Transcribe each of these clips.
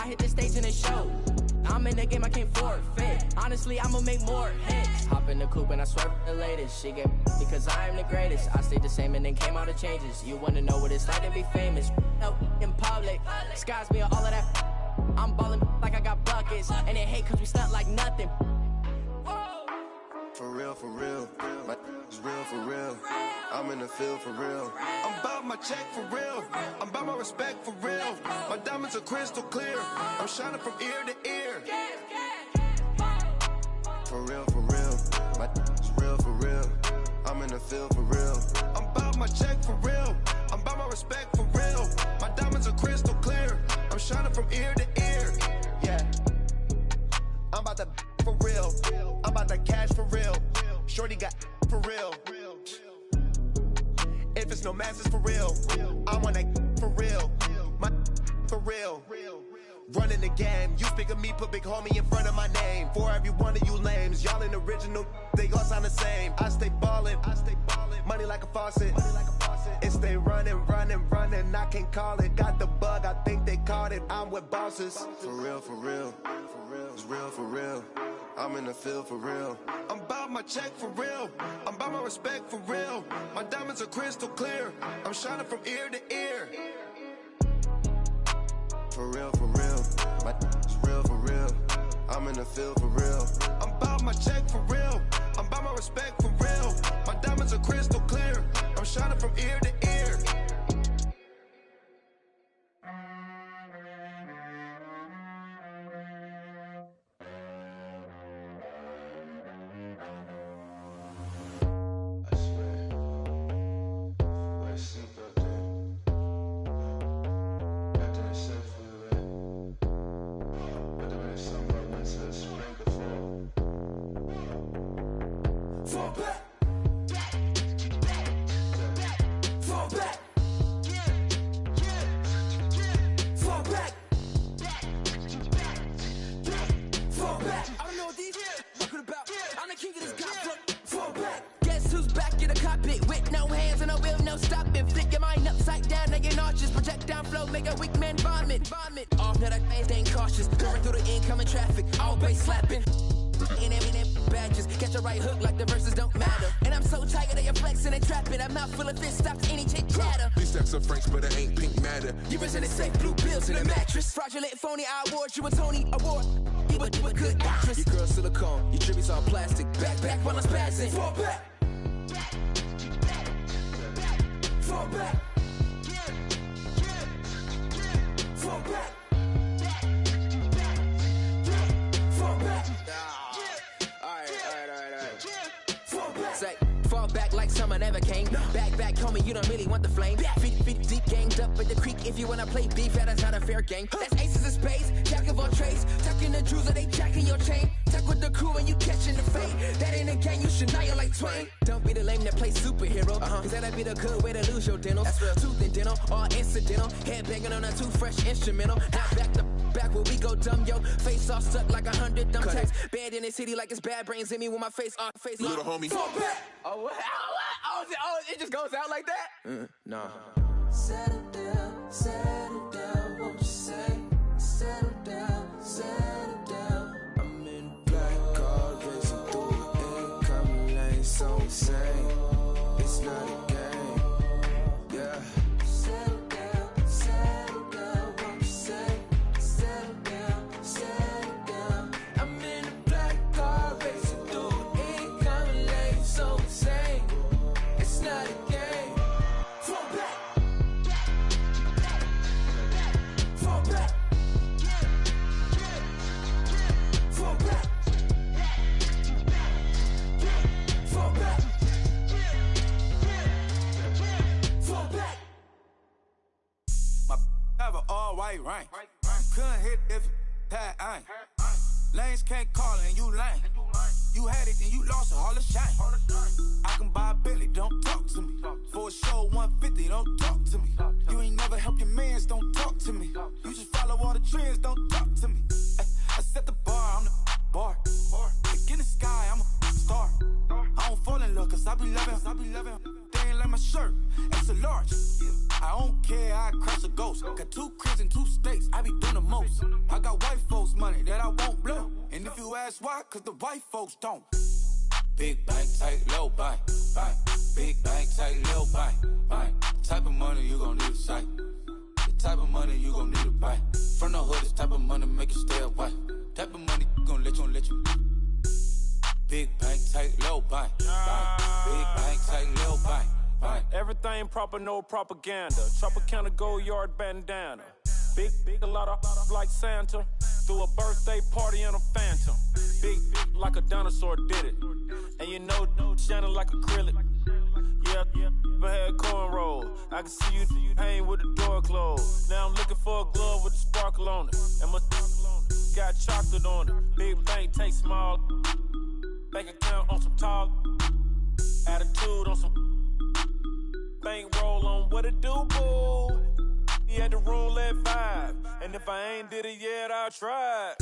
I hit the stage and it showed. I'm in the game, I can't forfeit. Honestly, I'ma make more hits. Hop in the coupe and I swerve the latest. She get because I am the greatest. I stayed the same and then came all the changes. You wanna know what it's like to be famous? No, in public, skies me all of that. I'm ballin' like I got buckets, and they hate cause we stunt like nothing. For real, my is real for real. I'm in the field for real. I'm about my check for real. I'm about my respect for real. My diamonds are crystal clear. I'm shining from ear to ear. For real, my is real for real. I'm in the field for real. I'm about my check for real. I'm about my respect for real. My diamonds are crystal clear. I'm shining from ear to ear. Yeah. I'm about to for real. I'm about to cash for real. Shorty got for real. If it's no masses for real, I want that for real. My for real. Running the game, you speak of me, put big homie in front of my name. For every one of you lames, y'all ain't original, they all sound the same. I stay ballin', money like a faucet. It stay running, I can't call it. Got the bug, I think they caught it. I'm with bosses. For real, it's real for real. I'm in the field for real. I'm about my check for real. I'm about my respect for real. My diamonds are crystal clear. I'm shining from ear to ear. For real, my is real for real. I'm in the field for real. I'm about my check for real. I'm about my respect for real. My diamonds are crystal clear. I'm shining from ear to ear. Off, now that ain't cautious. Going through the incoming traffic, all bass slapping. In badges, catch a right hook like the verses don't matter. And I'm so tired of your flexing and trapping. I'm not full of fist stops, any chick chatter. These stacks are Franks, but it ain't pink matter. You in safe blue pills in a mattress. Fraudulent, phony, I award you a Tony Award. You a good actress. Your girl silicone, your tributes all plastic. Back while I'm spazzing. Fall back. Fall back. Fall back. Fall back. Alright. Say, fall back like summer never came. Back, homie, you don't really want the flame. Feet deep, ganged up at the creek. If you wanna play beef, that's not a fair game. That's aces of spades, jack of all trades. Tucking the jewels, or they jacking your chain. Tuck with the crew and you catching the fade. That ain't a game, you should know you like Twain. Don't be the lame that plays superhero. Cause that'd be the good way to lose your dentals. That's real. Tooth and dental, all incidental. Head banging on a too fresh instrumental. Now back to back where we go dumb, yo. Face all stuck like 100 dumb tacks. Bad in the city like it's bad brains in me with my face on face. Little homie. Fall back. Oh, it just goes out like that? Nah. Settle down, won't you say? Settle down. I'm in black car, racing through the incoming lane, so insane. It's not a game, yeah. Settle down, won't you say? Settle down. I'm in a black car, racing through the incoming lane, so insane. It's not a game. Fall back. Fall back. Fall back. Fall back. Fall back. My have an all white rank. Couldn't hit if that ain't. Lanes can't call it and you lame. You had it and you lost it, all the shame. I can buy a Billy, don't talk to me. For a show 150, don't talk to me. You ain't never helped your mans, don't talk to me. You just follow all the trends, don't talk to me. I set the bar, I'm the bar. Like in the sky, I'm a star. I don't fall in love, cause I be loving. They ain't like my shirt, it's a large. I don't care, I crash a ghost. Got 2 cribs in 2 states, I be doing the most. I got white folks money that I won't blow. And if you ask why, cause the white folks don't. Big bank, tight, low bank, bank. Big bank, tight, low bank, bank. Type of money you gon' need a sight. The type of money you gon' need to buy. From the hood, this type of money make you stay away. Type of money gon' let you. Big bank, tight, low bank, bank. Big bank, tight, low bank, bank. Everything proper, no propaganda. Tropicana gold yard bandana. Big, a lot of like Santa. Threw a birthday party in a phantom. Big like a dinosaur did it. And you know, shining like acrylic. Yeah, but had cornrow. I can see you hang with the door closed. Now I'm looking for a glove with a sparkle on it. And my got chocolate on it. Big bank, take small. Bank account on some tall. Attitude on some. Bank roll on what it do, boo. He had the roulette vibe. And if I ain't did it yet, I'll try.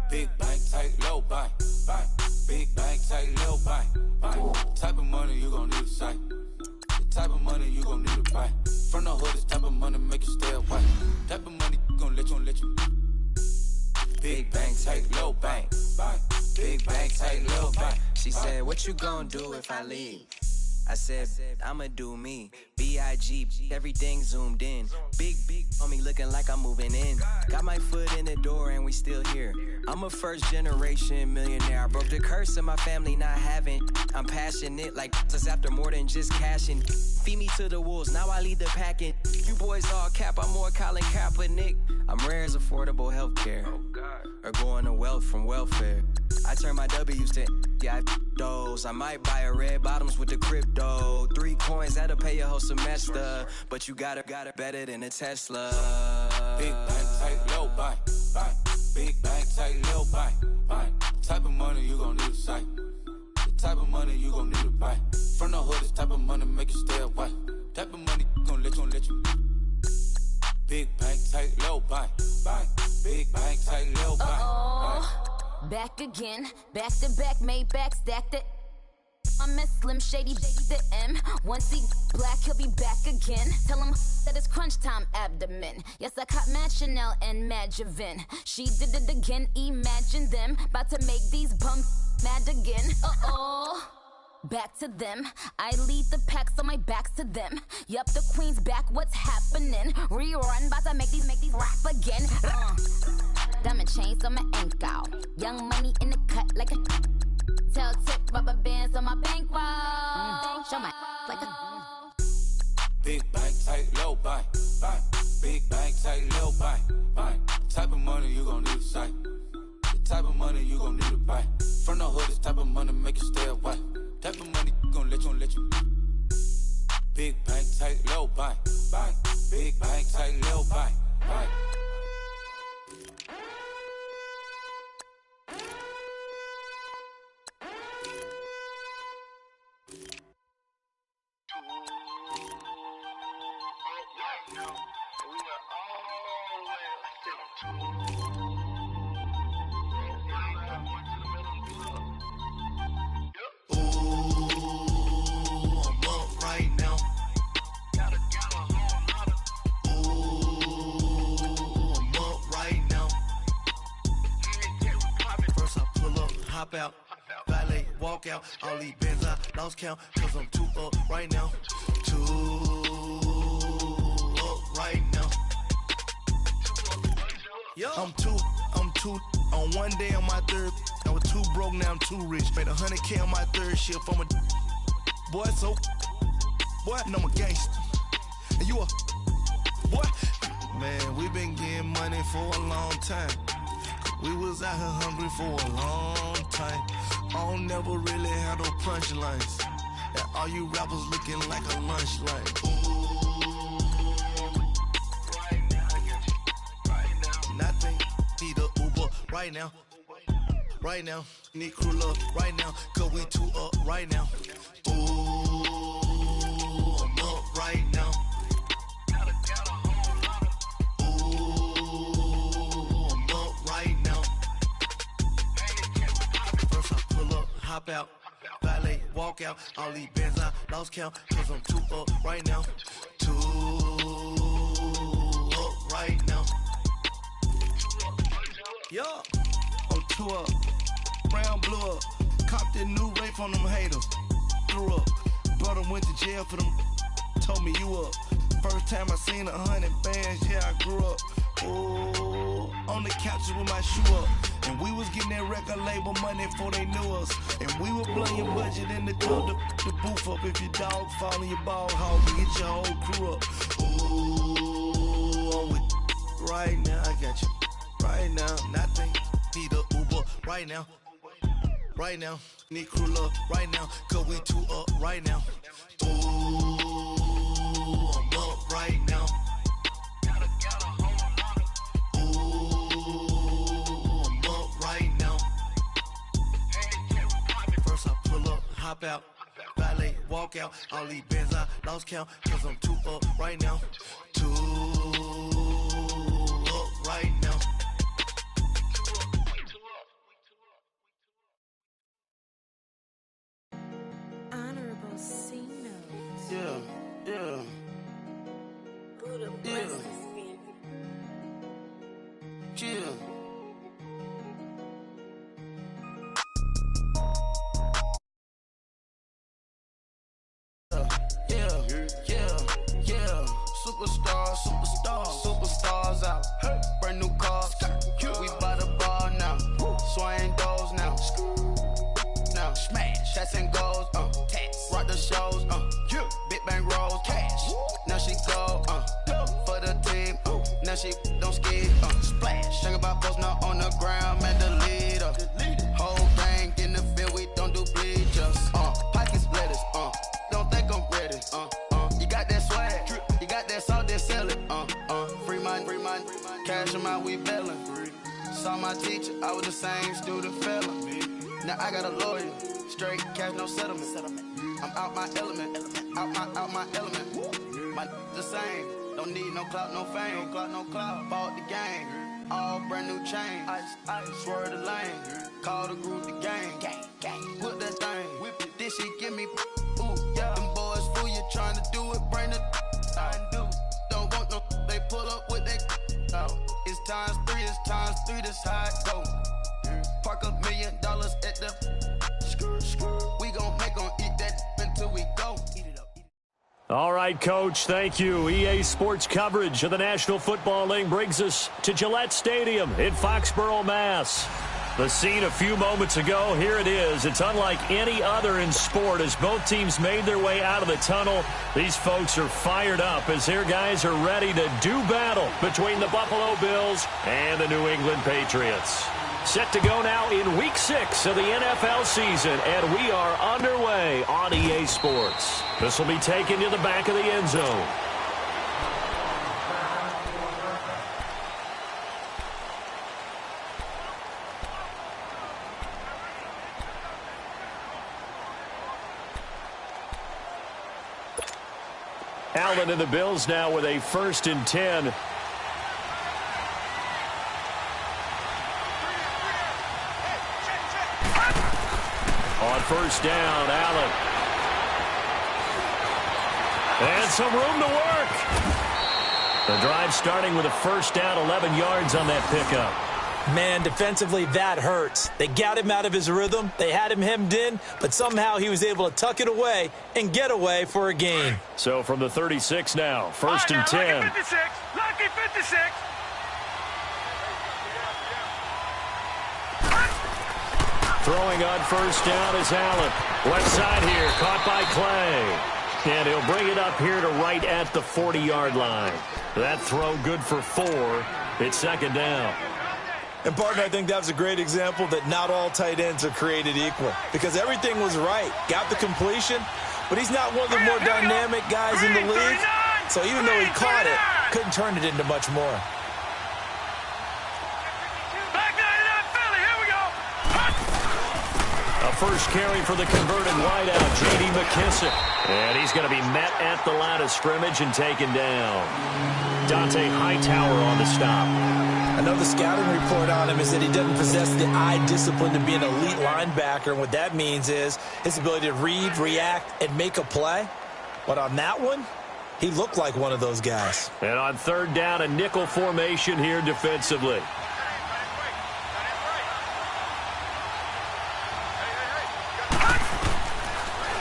Big bank, tight, low bank, bank. Big bank, tight, low bank, bank. Type of money you gon' need a sight. The type of money you gon' need to buy. From the hood, this type of money make you stay away. Type of money gon' let you. Big bank, tight, low bank, bank. Big bank, tight, low bank. She said, what you gon' do if I leave? I said, I'ma do me. B.I.G. Everything zoomed in. Big on me looking like I'm moving in. Got my foot in the door and we still here. I'm a first generation millionaire. I broke the curse of my family not having. I'm passionate like this after more than just cashing. Feed me to the wolves, now I lead the packing. You boys all cap, I'm more Colin Kaepernick. I'm rare as affordable healthcare. Or going to wealth from welfare. I turn my W's to those. I might buy a red bottoms with the crypto. 3 coins, that'll pay your whole semester. But you got it better than a Tesla. Big bank, tight, low bank, bank. Big bank, tight, low bank, bank. Type of money you gon' need a sight. The type of money you gon' need to buy. From the hood, this type of money make you stay away. Type of money gon' let you. Big bank, tight, low bank, bank. Big bank, tight, low bank, bank. Back again, back to back, made back, stacked it. I'm a Slim Shady, the M. Once he black, he'll be back again. Tell him that it's crunch time abdomen. Yes, I caught Mad Chanel and Mad Javin. She did it again, imagine them. About to make these bumps mad again. Back to them. I lead the pack, so my back's to them. Yup, the queen's back, what's happening? Rerun, about to make these rap again. Diamond chains on my ankle. Young money in the cut like a tell tip, rubber bands on my bankroll. Show my like a big bank, tight, low bank, bank. Big bank, tight, low bank, bank. Type of money you gon' need a sight. The type of money you gon' need to buy. From the hood, this type of money make you stay away. Type of money gon' let you. Big bank, tight, low bank, bank. Big bank, tight, low bank, bank. Hop out, valet, walk out. All these bands I lost count, cause I'm too up right now. Too up right now. I'm too on one day on my third. I was too broke, now I'm too rich. Made 100K on my third shift. I'm a boy, so boy, no, I'm a gangster. And you a boy. Man, we been getting money for a long time. We was out here hungry for a long time. I don't never really have no punchlines. And all you rappers looking like a lunch line. Nothing, need a Uber right now. Right now, need crew love right now. Cause we too up right now. Ooh, I'm up right now. Hop out, valet, walk out. All these bands I lost count, cause I'm too up right now. Too up right now. Yeah. On tour, brown blew up. Copped that new rape on them haters. Threw up. Brother went to jail for them. Told me you up. First time I seen 100 bands, yeah, I grew up. Ooh, on the couches with my shoe up. And we was getting that record label money before they knew us. And we were blowing your budget in the club to boof up. If your dog fall in your ball hog, you get your whole crew up. Ooh, I'm with right now, I got you. Right now, nothing. Need a Uber right now. Right now, need crew love right now. Cause we two up right now. Ooh, I'm up right now. Hop out, valet, walk out. All these bands I lost count, cause I'm too up right now. Too up right now. Honorable C notes. Yeah, yeah. Buddha blesses me. Yeah. Superstars out. Brand new cars. We by the bar now. Swaying doors now. Now smash. Tats and goals. Rock the shows. Big bang rolls. Cash. Now she go. For the team. Now she don't ski. Splash. Think about posting up on the ground. Man, the leader. Whole gang in the field. We don't do bleachers. Pockets lettuce. Don't think I'm ready. You got that swag. You got that salt, then sell it. Free mind, cash them out, we bailin'. Saw my teacher, I was the same student fella. Now I got a lawyer, straight cash, no settlement. I'm out my element, out my element. My the same, don't need no clout, no fame. No clout, bought the game, all brand new chain. I swerve the lane, call the group the gang. Whip that thing, whip it, this shit give me. Ooh, yeah, them boys fool you trying to do it, bring the. Don't want no, they pull up with they. It's times three, this how it go. Park $1 million at the. We gon' eat that until we go. All right, Coach, thank you. EA Sports coverage of the National Football League brings us to Gillette Stadium in Foxborough, Mass. The scene a few moments ago, here it is. It's unlike any other in sport as both teams made their way out of the tunnel. These folks are fired up as their guys are ready to do battle between the Buffalo Bills and the New England Patriots. Set to go now in Week 6 of the NFL season, and we are underway on EA Sports. This will be taken to the back of the end zone. Allen and the Bills now with a 1st and 10. On 1st down, Allen. And some room to work. The drive starting with a 1st down, 11 yards on that pickup. Man, defensively, that hurts. They got him out of his rhythm. They had him hemmed in, but somehow he was able to tuck it away and get away for a gain. So from the 36 now, 1st and 10. Lucky 56. Lucky 56. Throwing on 1st down is Allen. Left side here, caught by Clay. And he'll bring it up here to right at the 40-yard line. That throw good for 4. It's 2nd down. And, partner, I think that was a great example that not all tight ends are created equal because everything was right. Got the completion, but he's not one of the more dynamic guys in the league. So even though he caught it, couldn't turn it into much more. A first carry for the converted wideout, J.D. McKissick. And he's going to be met at the line of scrimmage and taken down. Dante Hightower on the stop. I know the scouting report on him is that he doesn't possess the eye discipline to be an elite linebacker. And what that means is his ability to read, react, and make a play. But on that one, he looked like one of those guys. And on 3rd down, a nickel formation here defensively.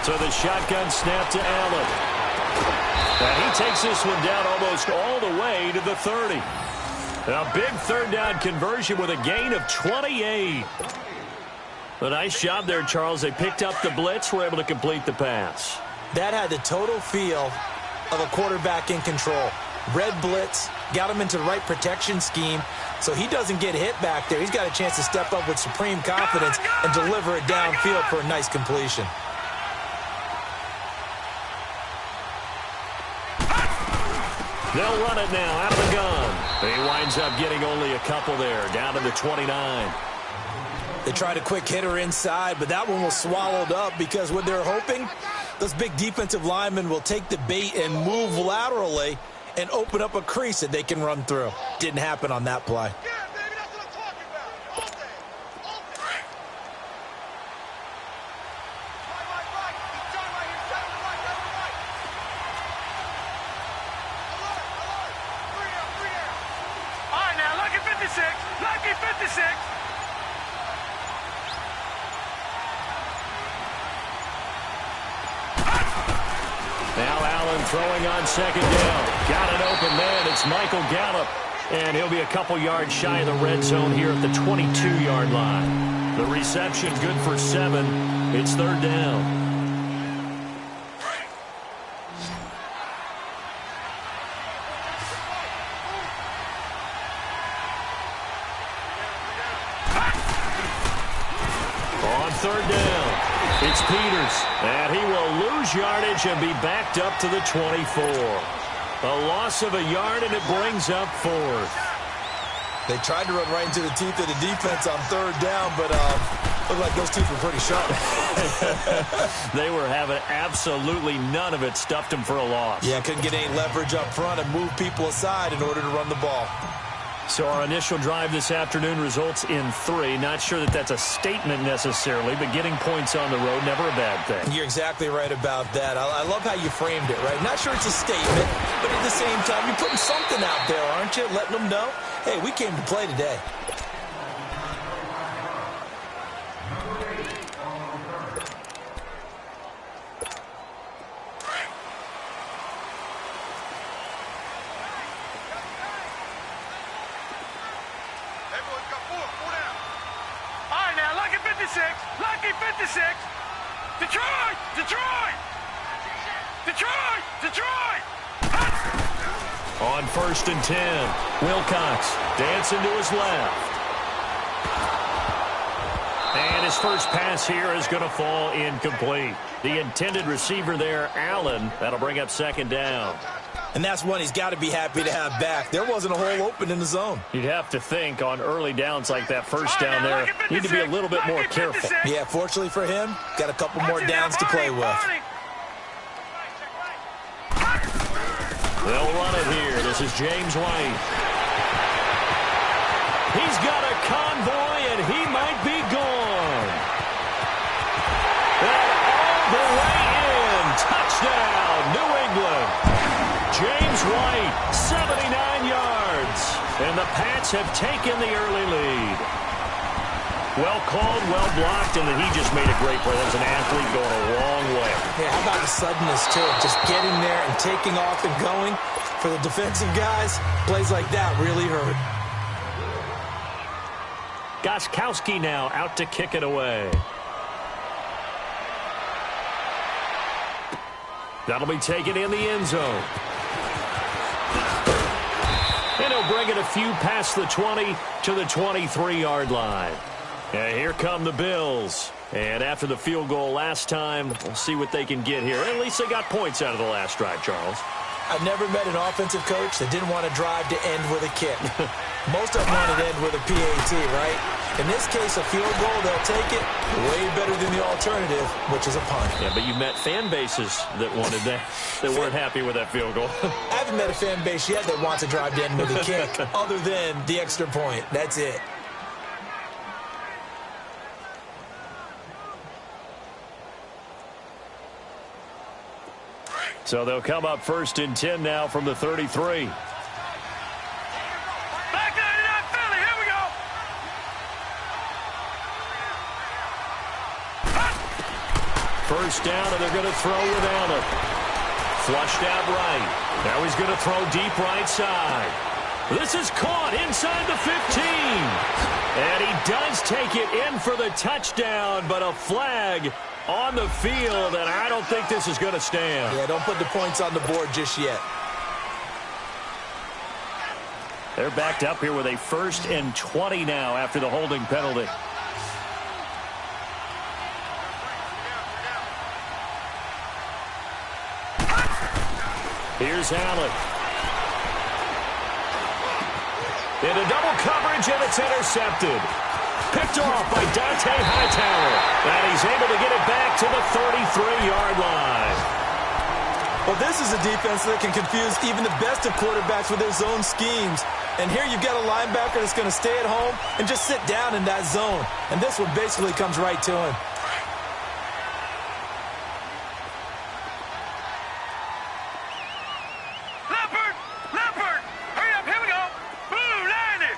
So the shotgun snap to Allen. And he takes this one down almost all the way to the 30. A big third down conversion with a gain of 28. A nice job there, Charles. They picked up the blitz, were able to complete the pass. That had the total feel of a quarterback in control. Red blitz, got him into the right protection scheme, so he doesn't get hit back there. He's got a chance to step up with supreme confidence and deliver it downfield for a nice completion. They'll run it now out of the gun. He winds up getting only a couple there, down to the 29. They tried a quick hitter inside, but that one was swallowed up because what they're hoping, those big defensive linemen will take the bait and move laterally and open up a crease that they can run through. Didn't happen on that play. Lucky 56. Now Allen throwing on second down. Got an open man. It's Michael Gallup. And he'll be a couple yards shy of the red zone here at the 22-yard line. The reception good for 7. It's third down. Third down. It's Peters, and he will lose yardage and be backed up to the 24. A loss of a yard, and it brings up 4th. They tried to run right into the teeth of the defense on third down, but looked like those teeth were pretty sharp. They were having absolutely none of it. Stuffed them for a loss. Yeah, couldn't get any leverage up front and move people aside in order to run the ball. So our initial drive this afternoon results in 3. Not sure that that's a statement necessarily, but getting points on the road, never a bad thing. You're exactly right about that. I love how you framed it, right? Not sure it's a statement, but at the same time, you're putting something out there, aren't you? Letting them know, hey, we came to play today. Lucky 56. Detroit! Detroit! Detroit! Detroit! On 1st and 10, Wilcox dancing to his left. And his first pass here is going to fall incomplete. The intended receiver there, Allen, that'll bring up second down. And that's one he's got to be happy to have back. There wasn't a hole open in the zone. You'd have to think on early downs like that first down there, need to be a little bit more careful. Yeah, fortunately for him, got a couple more downs to play with. They'll run it here. This is James White. He's got a convoy, and he might be gone. And all the way in. Touchdown, New England. James White, 79 yards. And the Pats have taken the early lead. Well called, well blocked, and then he just made a great play. That was an athlete going a long way. Yeah, how about the suddenness, too? Just getting there and taking off and going. For the defensive guys, plays like that really hurt. Gostkowski now out to kick it away. That'll be taken in the end zone. And he'll bring it a few past the 20 to the 23-yard line. And here come the Bills. And after the field goal last time, we'll see what they can get here. At least they got points out of the last drive, Charles. I've never met an offensive coach that didn't want to drive to end with a kick. Most of them want to end with a PAT, right? In this case, a field goal, they'll take it way better than the alternative, which is a punt. Yeah, but you've met fan bases that wanted that, that weren't happy with that field goal. I haven't met a fan base yet that wants to drive to end with a kick, other than the extra point. That's it. So they'll come up 1st and 10 now from the 33. Back 99 Philly, here we go. First down, and they're going to throw without it. Flushed out right. Now he's going to throw deep right side. This is caught inside the 15. And he does take it in for the touchdown, but a flag on the field, and I don't think this is going to stand. Yeah, don't put the points on the board just yet. They're backed up here with a 1st and 20 now after the holding penalty. Here's Allen. Into double coverage, and it's intercepted. Picked off by Dante Hightower. And he's able to get it back to the 33-yard line. Well, this is a defense that can confuse even the best of quarterbacks with their zone schemes. And here you've got a linebacker that's going to stay at home and just sit down in that zone. And this one basically comes right to him. Leopard! Hurry up, here we go! Blue line it!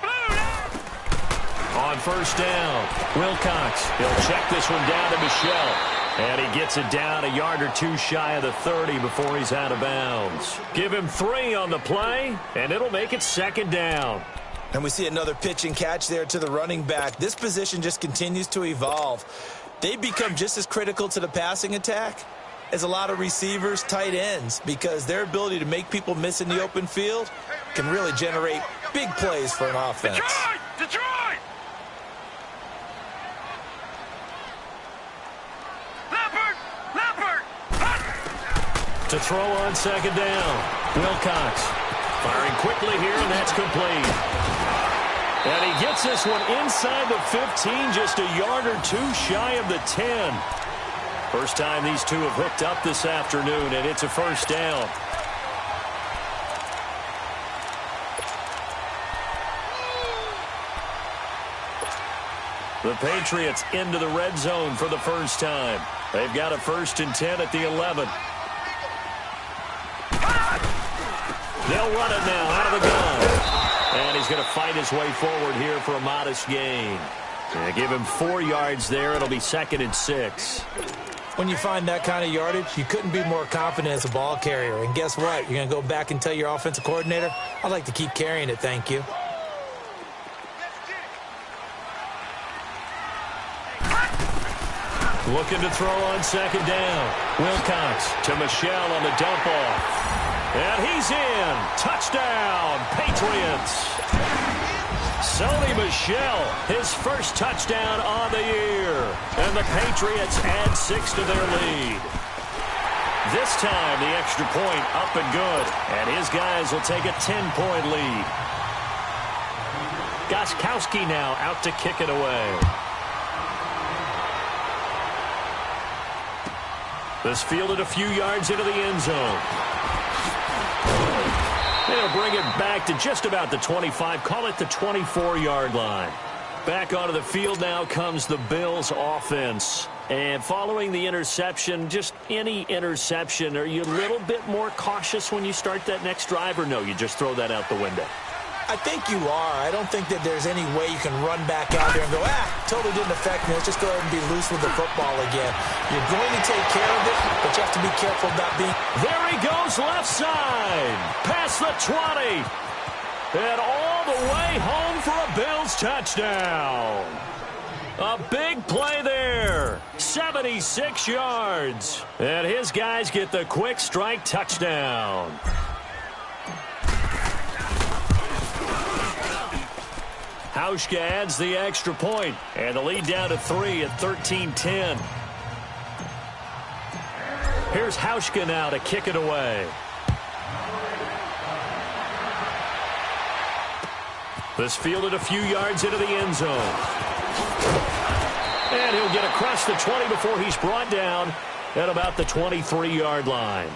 Blue line! On first down, Wilcox. He'll check this one down to Michelle. And he gets it down a yard or two shy of the 30 before he's out of bounds. Give him 3 on the play, and it'll make it 2nd down. And we see another pitch and catch there to the running back. This position just continues to evolve. They become just as critical to the passing attack as a lot of receivers, tight ends, because their ability to make people miss in the open field can really generate big plays for an offense. Detroit! To throw on 2nd down, Wilcox firing quickly here, and that's complete. And he gets this one inside the 15, just a yard or two shy of the 10. First time these two have hooked up this afternoon, and it's a first down. The Patriots into the red zone for the first time. They've got a 1st and 10 at the 11. They'll run it now out of the gun. And he's going to fight his way forward here for a modest gain. And give him 4 yards there. It'll be 2nd and 6. When you find that kind of yardage, you couldn't be more confident as a ball carrier. And guess what? You're going to go back and tell your offensive coordinator, I'd like to keep carrying it, thank you. Looking to throw on 2nd down. Wilcox to Michelle on the dump off. And he's in. Touchdown, Patriots. Sony Michel, his first touchdown on the year. And the Patriots add 6 to their lead. This time, the extra point up and good. And his guys will take a 10-point lead. Gostkowski now out to kick it away. This fielded a few yards into the end zone. They'll bring it back to just about the 25. Call it the 24-yard line. Back onto the field now comes the Bills offense. And following the interception, just any interception, are you a little bit more cautious when you start that next drive, or no, you just throw that out the window? I think you are. I don't think that there's any way you can run back out there and go, totally didn't affect me. Let's just go ahead and be loose with the football again. You're going to take care of it, but you have to be careful about being... There he goes, left side. Past the 20. And all the way home for a Bills touchdown. A big play there. 76 yards. And his guys get the quick strike touchdown. Hauschka adds the extra point, and the lead down to 3 at 13-10. Here's Hauschka now to kick it away. This fielded a few yards into the end zone. And he'll get across the 20 before he's brought down at about the 23-yard line.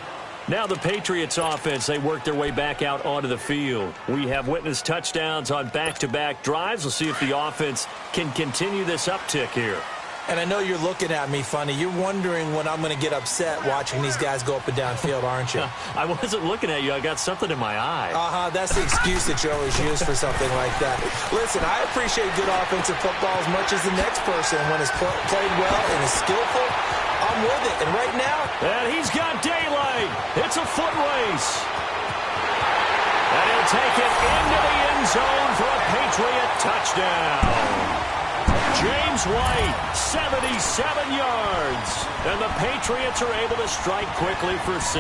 Now the Patriots offense, they work their way back out onto the field. We have witnessed touchdowns on back-to-back drives. We'll see if the offense can continue this uptick here. And I know you're looking at me funny. You're wondering when I'm going to get upset watching these guys go up and down field, aren't you? I wasn't looking at you. I got something in my eye. That's the excuse that you always use for something like that. Listen, I appreciate good offensive football as much as the next person when it's played well and is skillful. run with it. And right now... And he's got daylight. It's a foot race. And he'll take it into the end zone for a Patriot touchdown. James White, 77 yards. And the Patriots are able to strike quickly for 6.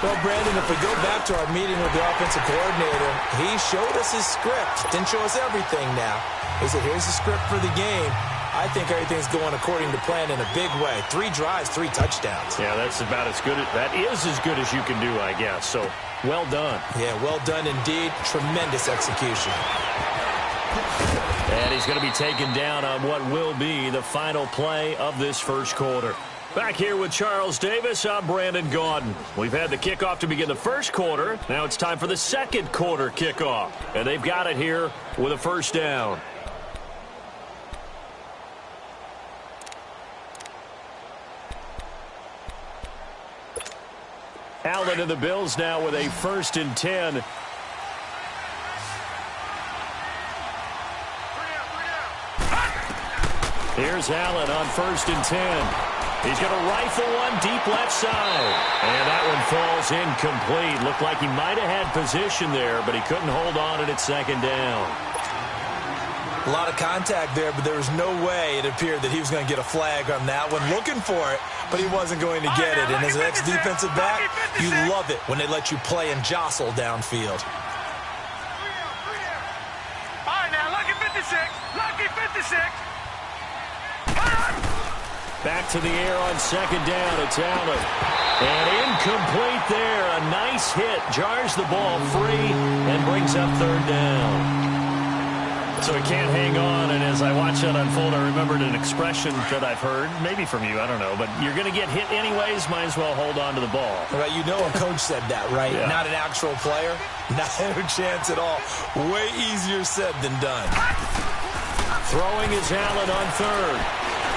Well, Brandon, if we go back to our meeting with the offensive coordinator, he showed us his script. Didn't show us everything now. He said, here's the script for the game. I think everything's going according to plan in a big way. 3 drives, 3 touchdowns. Yeah, that's about as good. That is as good as you can do, I guess. So, well done. Yeah, well done indeed. Tremendous execution. And he's going to be taken down on what will be the final play of this first quarter. Back here with Charles Davis, I'm Brandon Gaudin. We've had the kickoff to begin the first quarter. Now it's time for the second quarter kickoff. And they've got it here with a first down. Allen and the Bills now with a 1st and 10. Here's Allen on 1st and 10. He's going to rifle one deep left side. And that one falls incomplete. Looked like he might have had position there, but he couldn't hold on at 2nd down. A lot of contact there, but there was no way it appeared that he was going to get a flag on that one. Looking for it, but he wasn't going to get it. And as an ex-defensive back, you love it when they let you play and jostle downfield. All right, now, lucky 56. Lucky 56. Back to the air on 2nd down. It's Allen. And incomplete there. A nice hit. Jars the ball free and brings up 3rd down. So he can't hang on, and as I watch that unfold, I remembered an expression that I've heard, maybe from you, I don't know, but you're going to get hit anyways, might as well hold on to the ball. Right, you know a coach said that, right? Yeah. Not an actual player. Not a chance at all. Way easier said than done. Throwing is Allen on 3rd.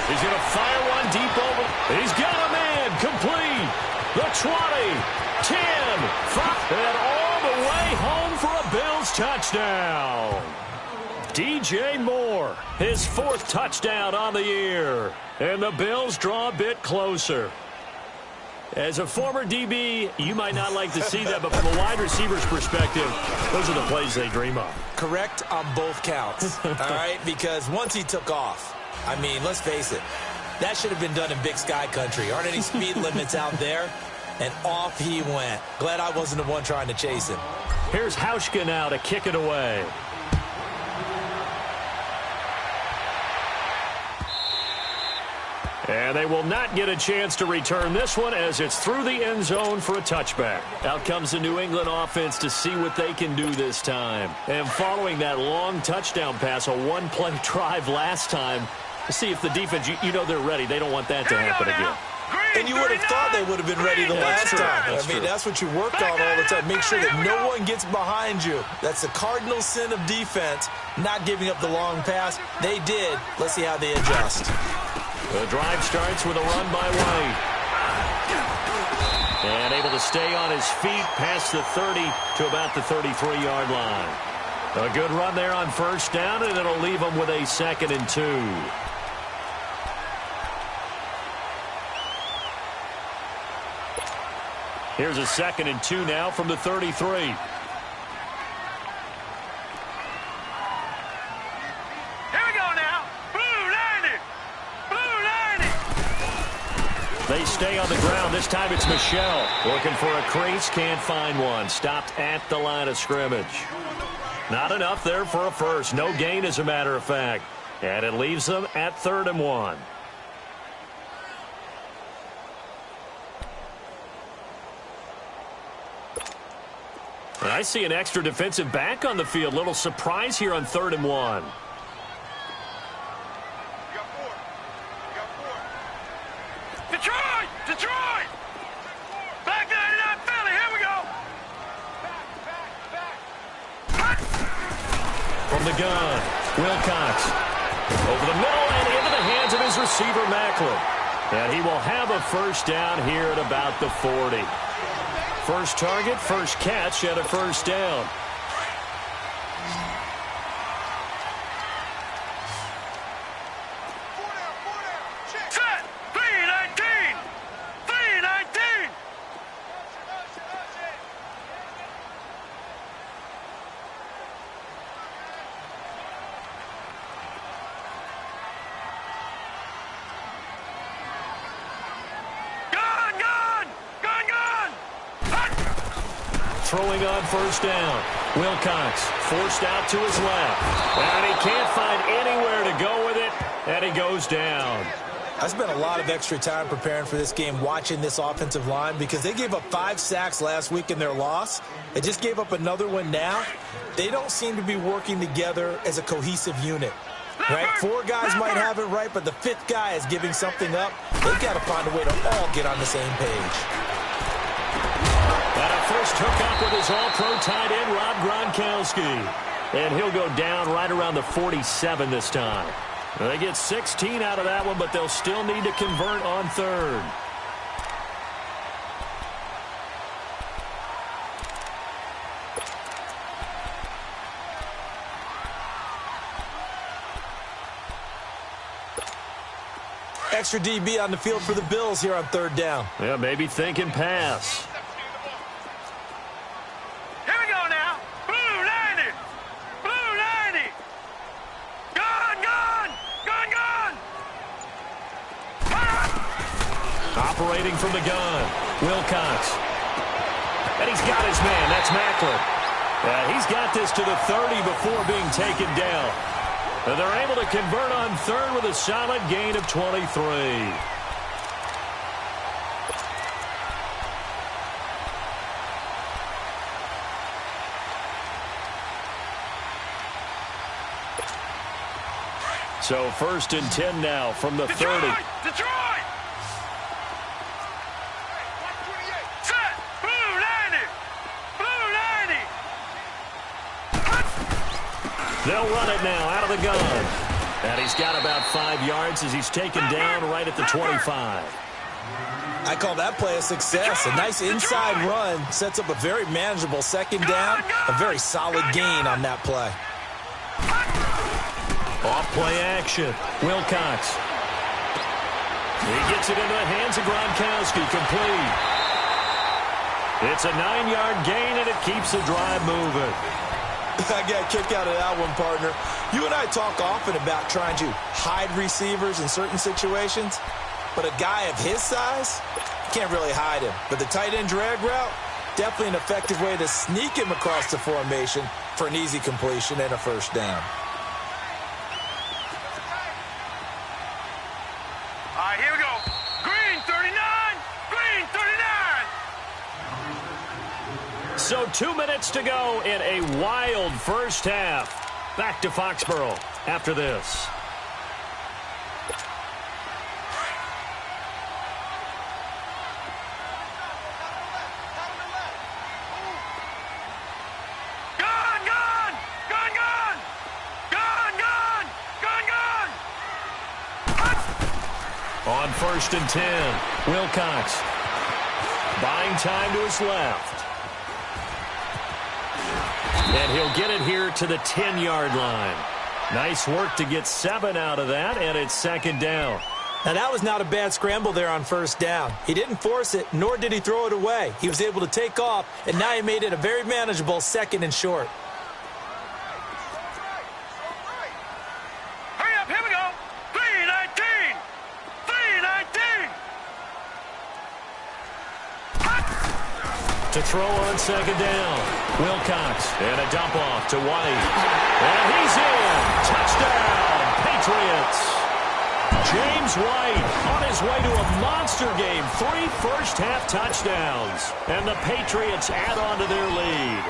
He's going to fire one deep over. He's got a man. Complete. The 20, 10, 5, and all the way home for a Bills touchdown. DJ Moore, his 4th touchdown on the year. And the Bills draw a bit closer. As a former DB, you might not like to see that, but from a wide receiver's perspective, those are the plays they dream of. Correct on both counts, all right? Because once he took off, I mean, let's face it, that should have been done in Big Sky Country. Aren't any speed limits out there? And off he went. Glad I wasn't the one trying to chase him. Here's Hauschka now to kick it away. And they will not get a chance to return this one as it's through the end zone for a touchback. Out comes the New England offense to see what they can do this time. And following that long touchdown pass, a 1-play drive last time, to see if the defense, you know they're ready. They don't want that to happen again. And you would have thought they would have been ready the last time. I mean, that's what you work on all the time. Make sure that no one gets behind you. That's the cardinal sin of defense, not giving up the long pass. They did. Let's see how they adjust. The drive starts with a run by White. And able to stay on his feet past the 30 to about the 33-yard line. A good run there on 1st down, and it'll leave them with a 2nd and 2. Here's a 2nd and 2 now from the 33. They stay on the ground. This time it's Michelle looking for a crease. Can't find one. Stopped at the line of scrimmage. Not enough there for a first. No gain, as a matter of fact. And it leaves them at 3rd and 1. And I see an extra defensive back on the field. Little surprise here on 3rd and 1. Detroit! Back 99 Philly, here we go! From the gun, Wilcox. Over the middle and into the hands of his receiver, Macklin. And he will have a 1st down here at about the 40. First target, first catch, and a 1st down. Set! 3 throwing on first down. Wilcox forced out to his left. And he can't find anywhere to go with it, and he goes down. I spent a lot of extra time preparing for this game watching this offensive line because they gave up 5 sacks last week in their loss. They just gave up another one now. They don't seem to be working together as a cohesive unit. Right? 4 guys might have it right, but the 5th guy is giving something up. They've got to find a way to all get on the same page. And a first hookup with his all-pro tight end, Rob Gronkowski. And he'll go down right around the 47 this time. They get 16 out of that one, but they'll still need to convert on third. Extra DB on the field for the Bills here on third down. Yeah, maybe thinking pass. Here we go now. Blue 90. Blue 90. Gone, gone. Gone, gone. Operating from the gun, Wilcox. And he's got his man. That's Macklin. He's got this to the 30 before being taken down. And they're able to convert on third with a solid gain of 23. So first and 10 now from the 30. Detroit! Set! Blue 90! Blue 90! They'll run it now out of the gun. And he's got about 5 yards as he's taken down right at the 25. I call that play a success. A nice inside run sets up a very manageable second down. A very solid gain on that play. Off-play action. Wilcox. He gets it into the hands of Gronkowski. Complete. It's a 9-yard gain, and it keeps the drive moving. I got a kick out of that one, partner. You and I talk often about trying to hide receivers in certain situations, but a guy of his size, you can't really hide him. But the tight end drag route, definitely an effective way to sneak him across the formation for an easy completion and a first down. All right, here we go. Green 39. Green 39. So 2 minutes to go in a wild first half. Back to Foxborough after this. Gone, gone. Gone, gone. Gone, gone. Gone, gone. On first and 10, Wilcox buying time to his left. And he'll get it here to the 10-yard line. Nice work to get 7 out of that, and it's second down. Now, that was not a bad scramble there on first down. He didn't force it, nor did he throw it away. He was able to take off, and now he made it a very manageable second and short. Hurry up, here we go. 319. 319. To throw on second down, Wilcox, and a dump off to White. And he's in. Touchdown, Patriots. James White on his way to a monster game. 3 first-half touchdowns. And the Patriots add on to their lead.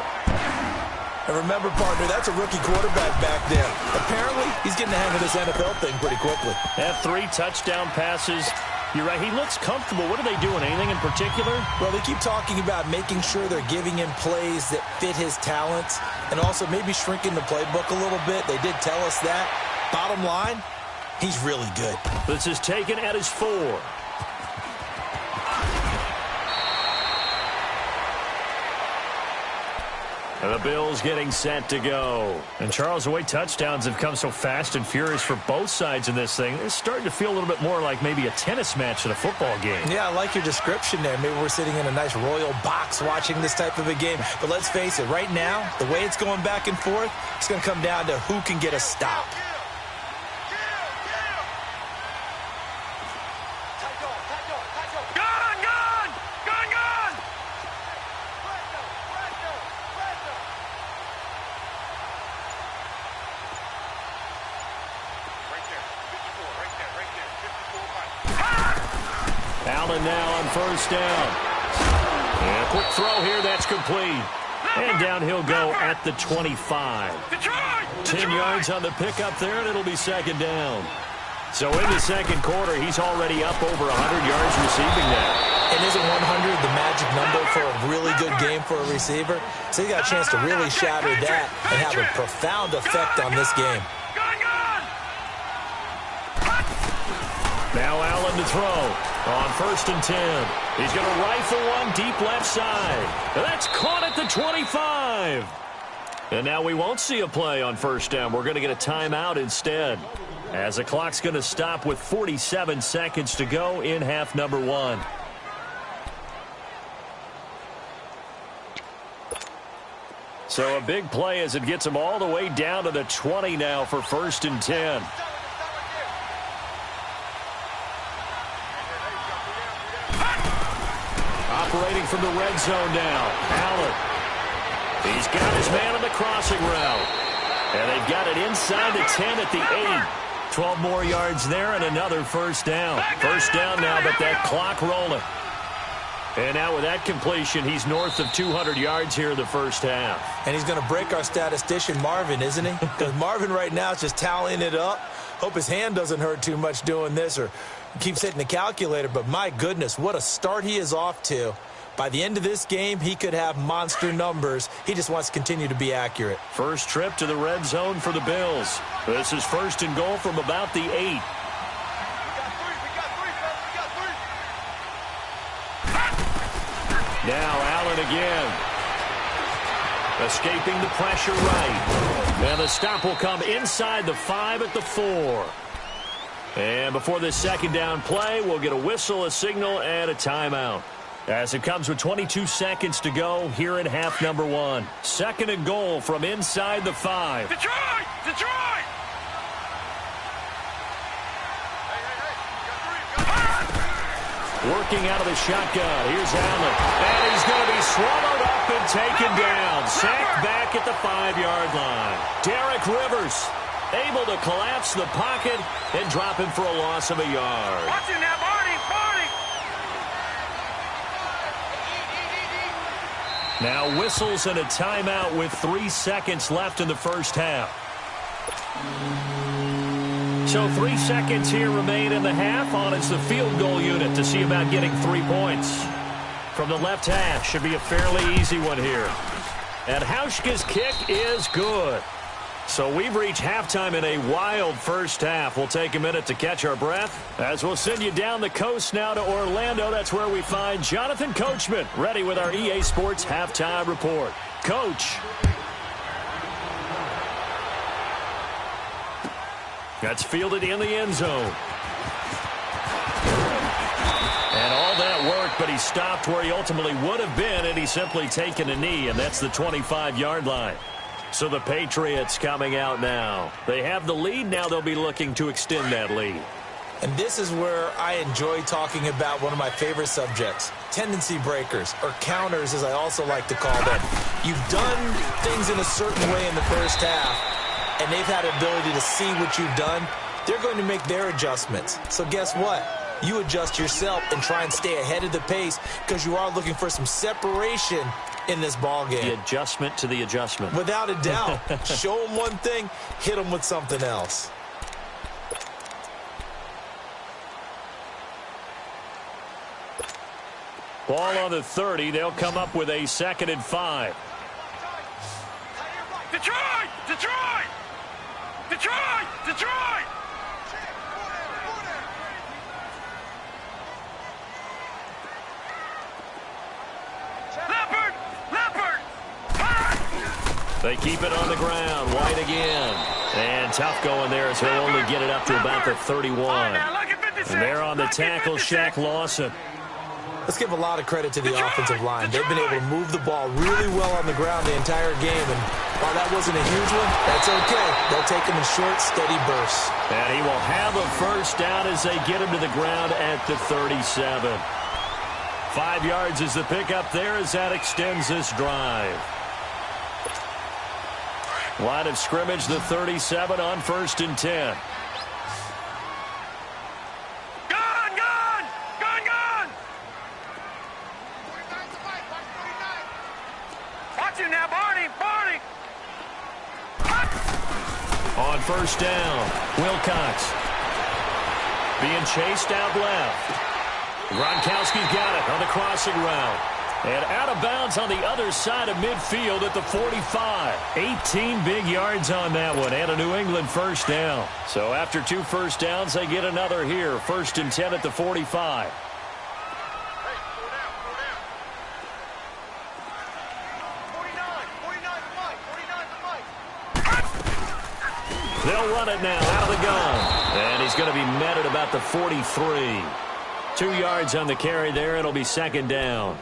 And remember, partner, that's a rookie quarterback back there. Apparently, he's getting the hang of this NFL thing pretty quickly. Have 3 touchdown passes. You're right, he looks comfortable. What are they doing? Anything in particular? Well, they keep talking about making sure they're giving him plays that fit his talents and also maybe shrinking the playbook a little bit. They did tell us that. Bottom line, he's really good. This is taken at his 4. And the Bills getting set to go. And Charles, the way touchdowns have come so fast and furious for both sides in this thing, it's starting to feel a little bit more like maybe a tennis match than a football game. Yeah, I like your description there. Maybe we're sitting in a nice royal box watching this type of a game. But let's face it, right now, the way it's going back and forth, it's going to come down to who can get a stop. Allen now on first down. And a quick throw here, that's complete. And down he'll go at the 25. 10 yards on the pickup there, and it'll be second down. So in the second quarter, he's already up over 100 yards receiving now. And isn't 100 the magic number for a really good game for a receiver? So he got a chance to really shatter that and have a profound effect on this game. Now Allen to throw on first and 10. He's going to rifle one deep left side. And that's caught at the 25. And now we won't see a play on first down. We're going to get a timeout instead, as the clock's going to stop with 47 seconds to go in half number one. So a big play as it gets him all the way down to the 20 now for first and 10. Operating from the red zone now. Allen. He's got his man on the crossing route. And they've got it inside the 10 at the 8. 12 more yards there and another first down. First down now, but that clock rolling. And now with that completion, he's north of 200 yards here in the first half. And he's going to break our statistician Marvin, isn't he? Because Marvin right now is just tallying it up. Hope his hand doesn't hurt too much doing this or keeps hitting the calculator. But my goodness, what a start he is off to. By the end of this game, he could have monster numbers. He just wants to continue to be accurate. First trip to the red zone for the Bills. This is first and goal from about the 8. Now Allen again. Escaping the pressure right. And the stop will come inside the 5 at the 4. And before this second down play, we'll get a whistle, a signal, and a timeout, as it comes with 22 seconds to go here in half number one. Second and goal from inside the 5. Detroit! Detroit! Working out of the shotgun. Here's Allen. And he's going to be swallowed up and taken down. Sacked back at the 5-yard line. Derek Rivers able to collapse the pocket and drop him for a loss of a yard. Watching that, Barney! Now whistles and a timeout with 3 seconds left in the first half. So 3 seconds here remain in the half. On it's the field goal unit to see about getting 3 points. From the left hash, should be a fairly easy one here. And Hauschka's kick is good. So we've reached halftime in a wild first half. We'll take a minute to catch our breath, as we'll send you down the coast now to Orlando. That's where we find Jonathan Coachman, ready with our EA Sports halftime report. Coach. That's fielded in the end zone. And all that work, but he stopped where he ultimately would have been, and he's simply taken a knee, and that's the 25-yard line. So the Patriots coming out now. They have the lead. Now they'll be looking to extend that lead. And this is where I enjoy talking about one of my favorite subjects, tendency breakers, or counters as I also like to call them. You've done things in a certain way in the first half, and they've had the ability to see what you've done. They're going to make their adjustments. So guess what? You adjust yourself and try and stay ahead of the pace, because you are looking for some separation in this ball game. The adjustment to the adjustment. Without a doubt. Show them one thing, hit them with something else. Ball on the 30. They'll come up with a 2nd and 5. Detroit! Detroit! Detroit! Detroit! Leopard! Leopard! They keep it on the ground. White again. And tough going there as he'll only get it up to about the 31. And there on the tackle, Shaq Lawson. Let's give a lot of credit to the offensive line. They've been able to move the ball really well on the ground the entire game. And while that wasn't a huge one, that's okay. They'll take them in short, steady bursts. And he will have a first down as they get him to the ground at the 37. 5 yards is the pickup there as that extends this drive. Line of scrimmage, the 37 on 1st and 10. Gone! Gone! Gone! Gone! first down. Wilcox being chased out left. Gronkowski's got it on the crossing route. And out of bounds on the other side of midfield at the 45. 18 big yards on that one and a New England first down. So after 2 first downs, they get another here. 1st and 10 at the 45. They'll run it now out of the gun. And he's going to be met at about the 43. 2 yards on the carry there. It'll be 2nd down.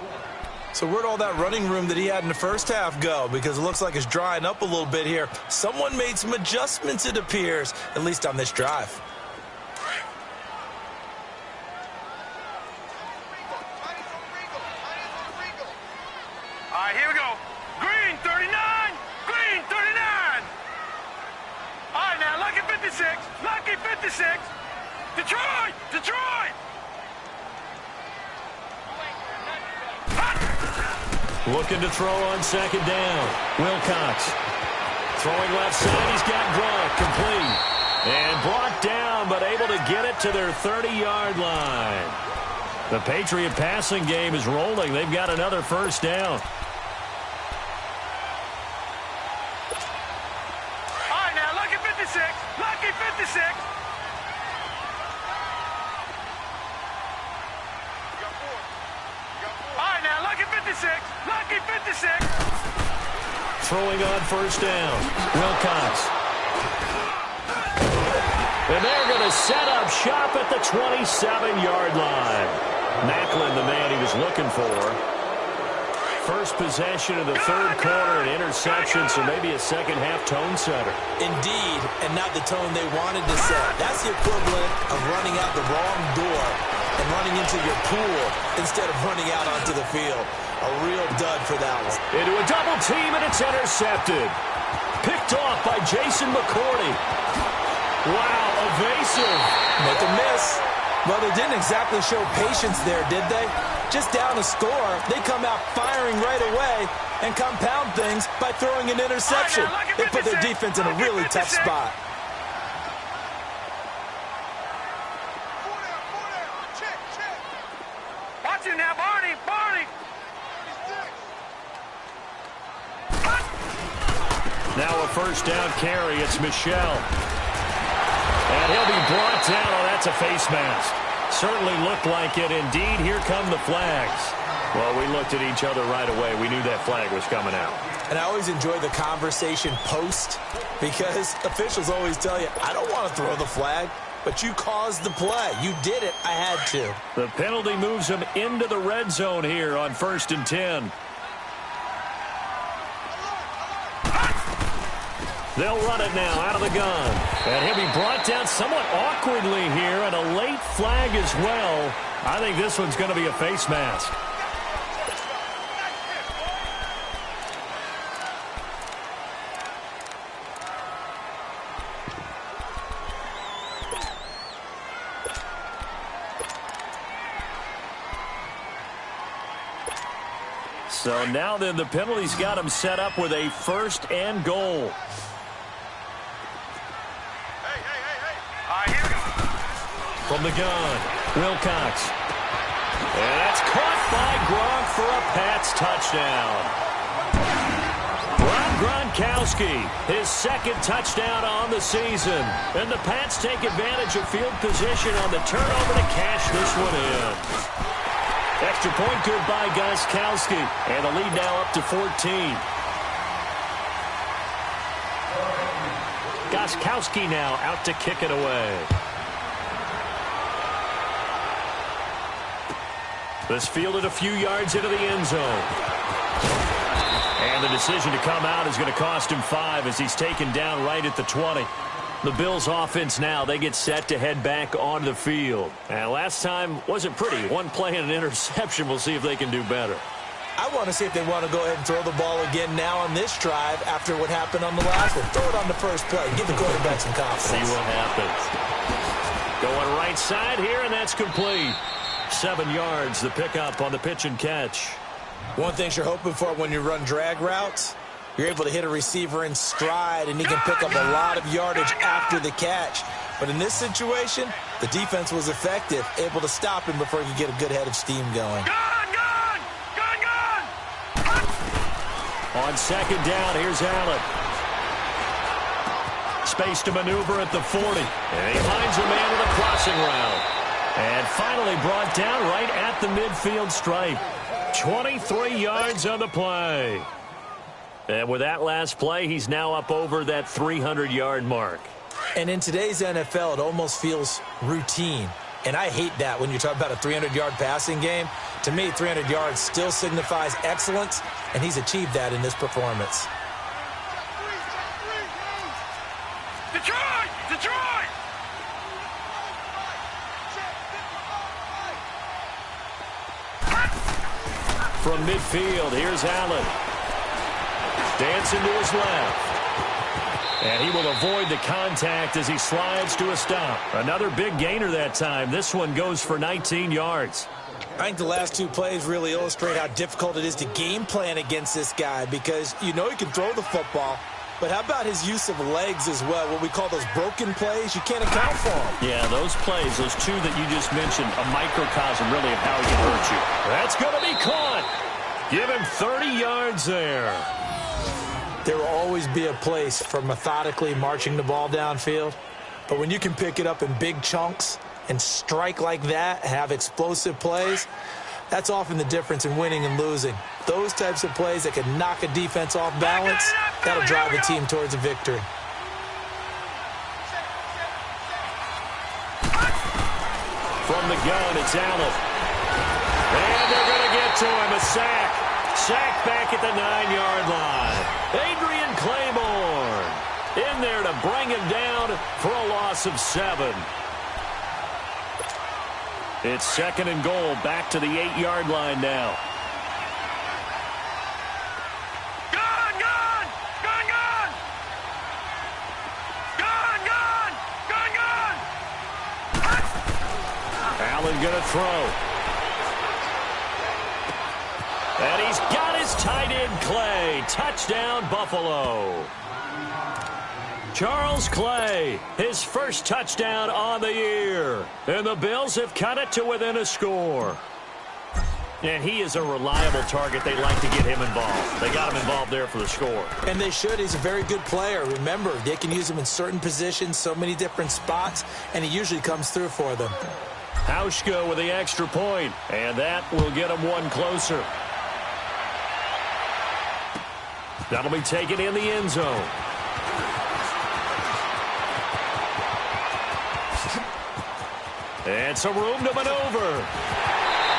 So where'd all that running room that he had in the first half go? Because it looks like it's drying up a little bit here. Someone made some adjustments, it appears, at least on this drive. All right, here we go. Green 39. Green 39. All right, now, Lucky 56. Lucky 56. Detroit. Detroit. Looking to throw on 2nd down. Wilcox throwing left side. He's got Gronk complete. And brought down, but able to get it to their 30-yard line. The Patriot passing game is rolling. They've got another first down. All right, now, Lucky 56. Lucky 56. All right, now, Lucky 56. Lucky 56. Throwing on first down. Wilcox. And they're going to set up shop at the 27-yard line. Macklin, the man he was looking for. First possession of the 3rd quarter, an interception, so maybe a second-half tone setter. Indeed, and not the tone they wanted to set. That's the equivalent of running out the wrong door and running into your pool instead of running out onto the field. A real dud for that one. Into a double team, and it's intercepted. Picked off by Jason McCourty. Wow, evasive. Make a miss. Well, they didn't exactly show patience there, did they? Just down a score, they come out firing right away and compound things by throwing an interception. They put their defense in a really tough spot. Watch it now, Barney. Barney. Now a first down carry. It's Michel. And he'll be brought down. Oh, that's a face mask. Certainly looked like it. Indeed, here come the flags. Well, we looked at each other right away. We knew that flag was coming out. And I always enjoy the conversation post because officials always tell you, I don't want to throw the flag, but you caused the play. You did it. I had to. The penalty moves him into the red zone here on 1st and 10. They'll run it now out of the gun. And he'll be brought down somewhat awkwardly here, and a late flag as well. I think this one's going to be a face mask. So now then the penalty's got him set up with a 1st and goal. From the gun, Wilcox. And that's caught by Gronk for a Pats touchdown. Gronkowski, his 2nd touchdown on the season. And the Pats take advantage of field position on the turnover to cash this one in. Extra point good by Gronkowski. And the lead now up to 14. Gronkowski now out to kick it away. This fielded a few yards into the end zone. And the decision to come out is going to cost him 5 as he's taken down right at the 20. The Bills offense now, they get set to head back on the field. And last time wasn't pretty. One play and an interception. We'll see if they can do better. I want to see if they want to go ahead and throw the ball again now on this drive after what happened on the last one. Throw it on the first play. Give the quarterback some confidence. See what happens. Going right side here, and that's complete. 7 yards, the pickup on the pitch and catch. One thing you're hoping for when you run drag routes You're able to hit a receiver in stride, and he can pick up a lot of yardage after the catch. But in this situation, the defense was effective, able to stop him before he could get a good head of steam going. On second down, here's Allen. Space to maneuver at the 40. And he finds a man with a crossing route. And finally brought down right at the midfield stripe. 23 yards on the play. And with that last play, he's now up over that 300-yard mark. And in today's NFL, it almost feels routine. And I hate that when you talk about a 300-yard passing game. To me, 300 yards still signifies excellence, and he's achieved that in this performance. Detroit! Detroit! From midfield, here's Allen. Dancing to his left. And he will avoid the contact as he slides to a stop. Another big gainer that time. This one goes for 19 yards. I think the last two plays really illustrate how difficult it is to game plan against this guy, because you know he can throw the football, but how about his use of legs as well? What we call those broken plays, you can't account for them. Yeah, those plays, those two that you just mentioned, a microcosm really of how he can hurt you. That's going to be caught. Give him 30 yards there. There will always be a place for methodically marching the ball downfield, but when you can pick it up in big chunks and strike like that, have explosive plays, that's often the difference in winning and losing. Those types of plays that can knock a defense off balance, that'll drive a team towards a victory. From the gun, it's Allen. And they're going to get to him, a sack. Sack back at the 9-yard line. Adrian Claiborne in there to bring him down for a loss of 7. It's second and goal, back to the 8-yard line now. Gun, gun! Gun, gun! Gun, gun! Gun, gun! Allen going to throw. And he's got his tight end, Clay. Touchdown, Buffalo. Charles Clay, his first touchdown on the year. And the Bills have cut it to within a score. And he is a reliable target. They like to get him involved. They got him involved there for the score. And they should. He's a very good player. Remember, they can use him in certain positions, so many different spots, and he usually comes through for them. Hauschka with the extra point, and that will get him one closer. That'll be taken in the end zone. And some room to maneuver.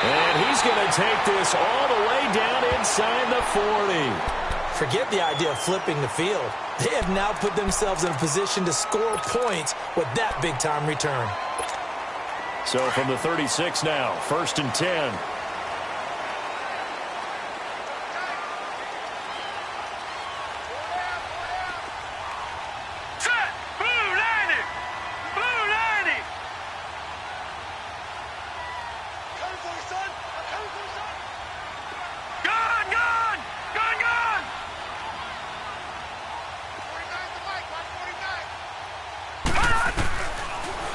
And he's going to take this all the way down inside the 40. Forget the idea of flipping the field. They have now put themselves in a position to score points with that big-time return. So from the 36 now, 1st and 10.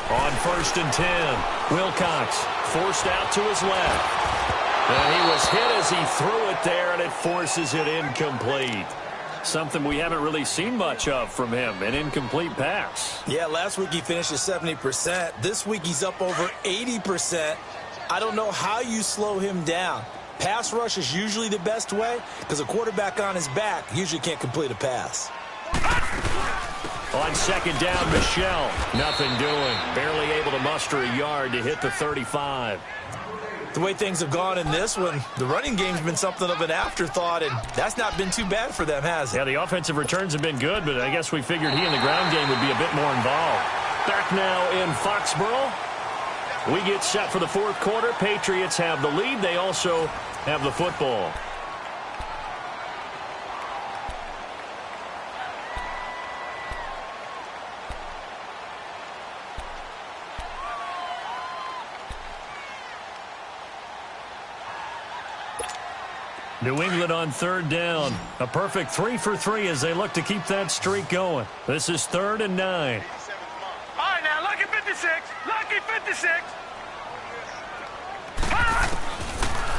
On 1st and 10, Wilcox forced out to his left. And he was hit as he threw it there, and it forces it incomplete. Something we haven't really seen much of from him, an incomplete pass. Yeah, last week he finished at 70%. This week he's up over 80%. I don't know how you slow him down. Pass rush is usually the best way because a quarterback on his back usually can't complete a pass. On second down, Michelle, nothing doing. Barely able to muster a yard to hit the 35. The way things have gone in this one, the running game's been something of an afterthought, and that's not been too bad for them, has it? Yeah, the offensive returns have been good, but I guess we figured he in the ground game would be a bit more involved. Back now in Foxborough. We get set for the fourth quarter. Patriots have the lead. They also have the football. New England on third down. A perfect 3 for 3 as they look to keep that streak going. This is 3rd and 9. All right, now, lucky 56. Lucky 56.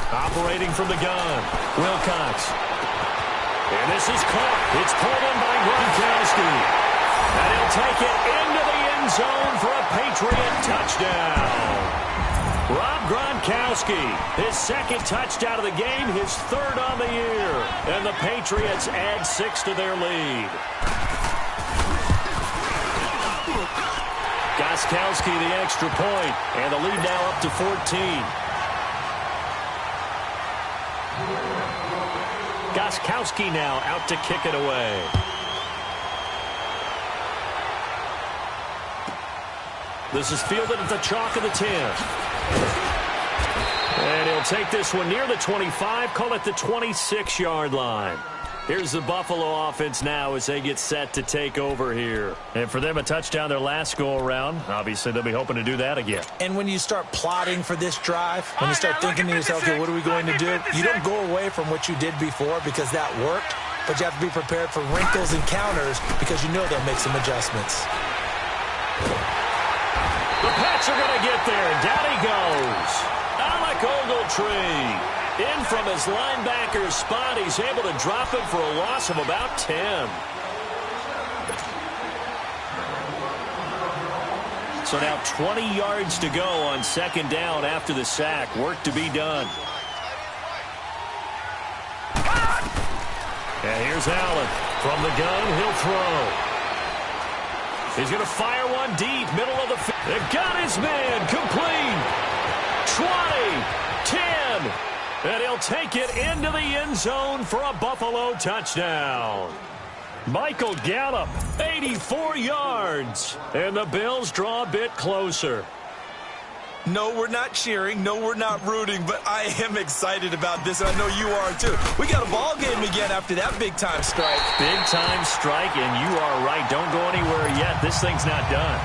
Operating from the gun, Wilcox. And this is caught. It's pulled in by Gronkowski. And he'll take it into the end zone for a Patriot touchdown. Rob Gronkowski, his 2nd touchdown of the game, his 3rd on the year. And the Patriots add 6 to their lead. Gronkowski the extra point, and the lead now up to 14. Gronkowski now out to kick it away. This is fielded at the chalk of the 10. And he'll take this one near the 25, call it the 26-yard line. Here's the Buffalo offense now as they get set to take over here. And for them, a touchdown their last go-around. Obviously, they'll be hoping to do that again. And when you start plotting for this drive, when you start thinking to yourself, okay, what are we going to do? You don't go away from what you did before because that worked, but you have to be prepared for wrinkles and counters because you know they'll make some adjustments. The Pats are going to get there. Down he goes. Alec Ogletree. In from his linebacker spot, he's able to drop him for a loss of about 10. So now 20 yards to go on 2nd down after the sack. Work to be done. And here's Allen. From the gun, he'll throw. He's going to fire one deep, middle of the field. They've got his man, complete. 20, 10. And he'll take it into the end zone for a Buffalo touchdown. Michael Gallup, 84 yards. And the Bills draw a bit closer. No, we're not cheering. No, we're not rooting. But I am excited about this, and I know you are, too. We got a ball game again after that big-time strike. Big-time strike, and you are right. Don't go anywhere yet. This thing's not done.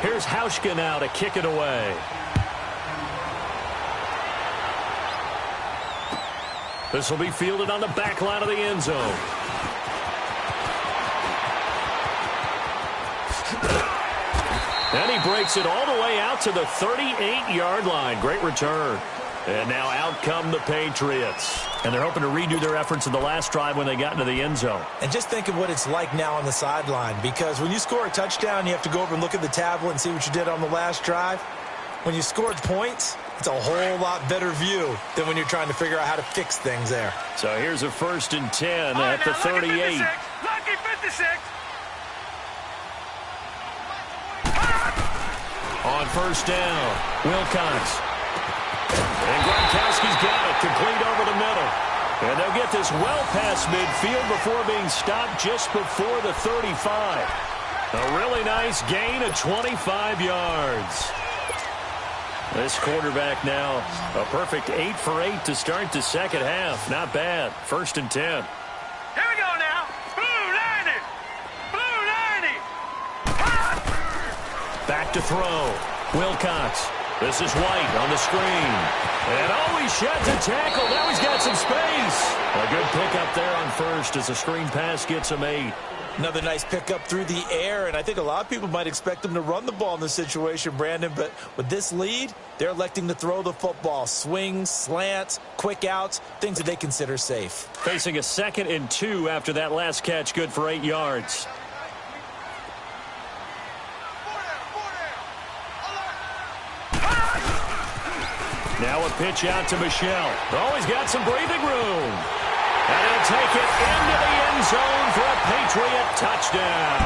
Here's Hauschka now to kick it away. This will be fielded on the back line of the end zone. And he breaks it all the way out to the 38-yard line. Great return. And now out come the Patriots. And they're hoping to redo their efforts in the last drive when they got into the end zone. And just think of what it's like now on the sideline. Because when you score a touchdown, you have to go over and look at the tablet and see what you did on the last drive. When you scored points, it's a whole lot better view than when you're trying to figure out how to fix things there. So here's a 1st and 10 at the 38. Lucky 56. On 1st down, Wilcox. And Gronkowski's got it, complete over the middle. And they'll get this well past midfield before being stopped just before the 35. A really nice gain of 25 yards. This quarterback now, a perfect 8 for 8 to start the second half. Not bad. 1st and 10. Here we go now. Blue 90. Blue 90. Back to throw. Wilcox. This is White on the screen. And he sheds a tackle. Now he's got some space. A good pickup there on 1st as the screen pass gets him 8. Another nice pickup through the air, and I think a lot of people might expect them to run the ball in this situation, Brandon, but with this lead, they're electing to throw the football. Swings, slants, quick outs, things that they consider safe. Facing a 2nd and 2 after that last catch, good for 8 yards. Now a pitch out to Michel. Oh, he's got some breathing room. And he'll take it into the end zone for a Patriot touchdown.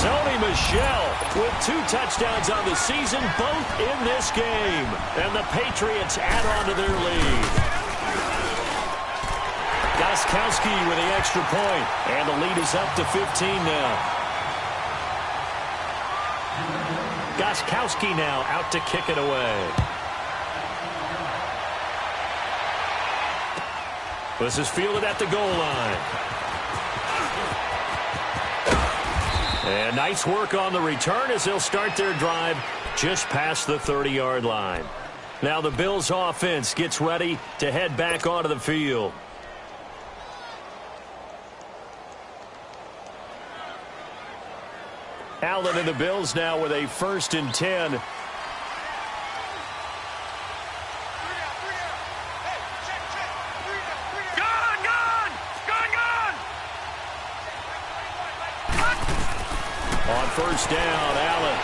Sony Michel with 2 touchdowns on the season, both in this game. And the Patriots add on to their lead. Gronkowski with the extra point. And the lead is up to 15 now. Gronkowski now out to kick it away. This is fielded at the goal line. And nice work on the return as they'll start their drive just past the 30-yard line. Now the Bills offense gets ready to head back onto the field. Allen and the Bills now with a 1st and 10. On 1st down, Allen.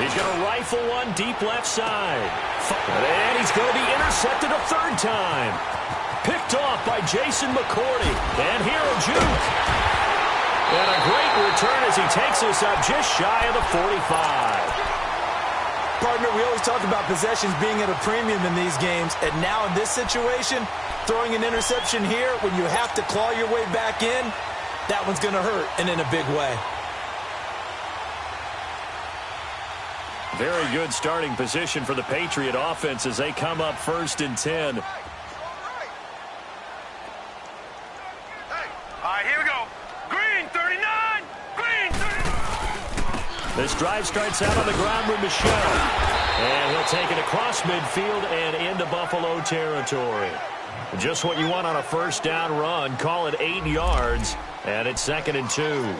He's going to rifle one deep left side. And he's going to be intercepted a 3rd time. Picked off by Jason McCourty. And here a juke. And a great return as he takes us up just shy of the 45. Partner, we always talk about possessions being at a premium in these games. And now in this situation, throwing an interception here when you have to claw your way back in, that one's going to hurt, and in a big way. Very good starting position for the Patriot offense as they come up 1st and 10. All right, here we go. Green 39. Green 39. This drive starts out on the ground with Michelle. And he'll take it across midfield and into Buffalo territory. Just what you want on a 1st down run. Call it 8 yards. And it's 2nd and 2.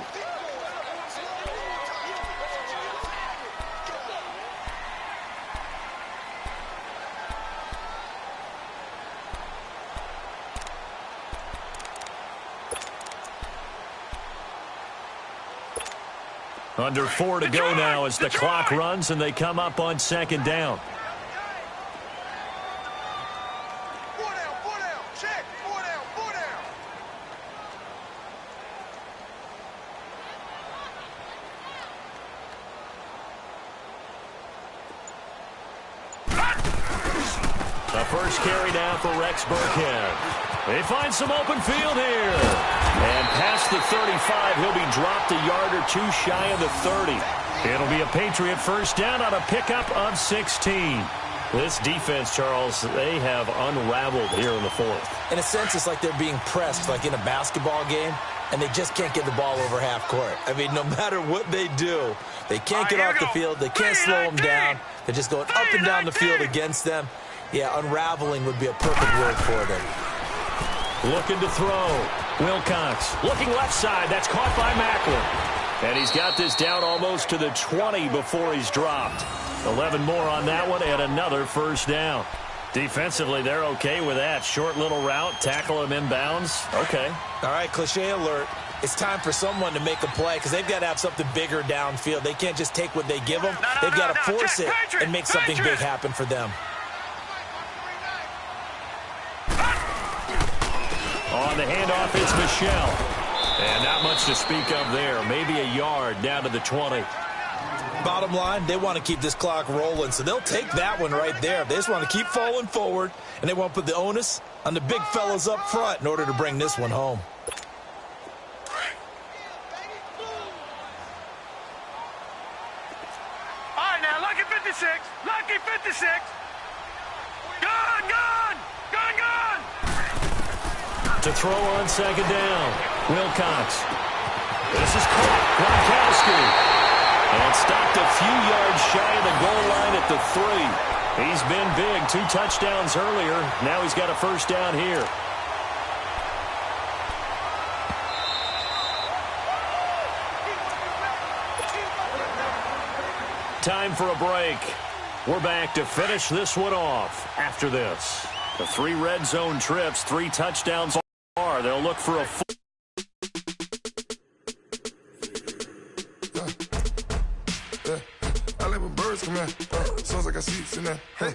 Under 4 to go now as the clock runs and they come up on 2nd down. The first carry now for Rex Burkhead. They find some open field here. And past the 35, he'll be dropped a yard or 2 shy of the 30. It'll be a Patriot 1st down on a pickup of 16. This defense, Charles, they have unraveled here in the 4th. In a sense, it's like they're being pressed like in a basketball game, and they just can't get the ball over half court. I mean, no matter what they do, they can't get off the field. They can't slow them down. They're just going up and down the field against them. Yeah, unraveling would be a perfect word for them. Looking to throw. Wilcox looking left side. That's caught by Macklin. And he's got this down almost to the 20 before he's dropped. 11 more on that one and another 1st down. Defensively, they're okay with that. Short little route, tackle him inbounds. Okay. All right, cliche alert. It's time for someone to make a play because they've got to have something bigger downfield. They can't just take what they give them. They've got to force it and make something big happen for them. On the handoff, it's Michelle. And not much to speak of there. Maybe a yard down to the 20. Bottom line, they want to keep this clock rolling, so they'll take that one right there. They just want to keep falling forward, and they want to put the onus on the big fellas up front in order to bring this one home. All right, now, lucky 56. Lucky 56. Gun, gun, gun, gun. To throw on 2nd down. Wilcox. This is caught. Gronkowski. And stopped a few yards shy of the goal line at the 3. He's been big. 2 touchdowns earlier. Now he's got a 1st down here. Time for a break. We're back to finish this one off after this. The 3 red zone trips, 3 touchdowns. They'll look for a I let my birds come out. Sounds like I see it in there. Hey.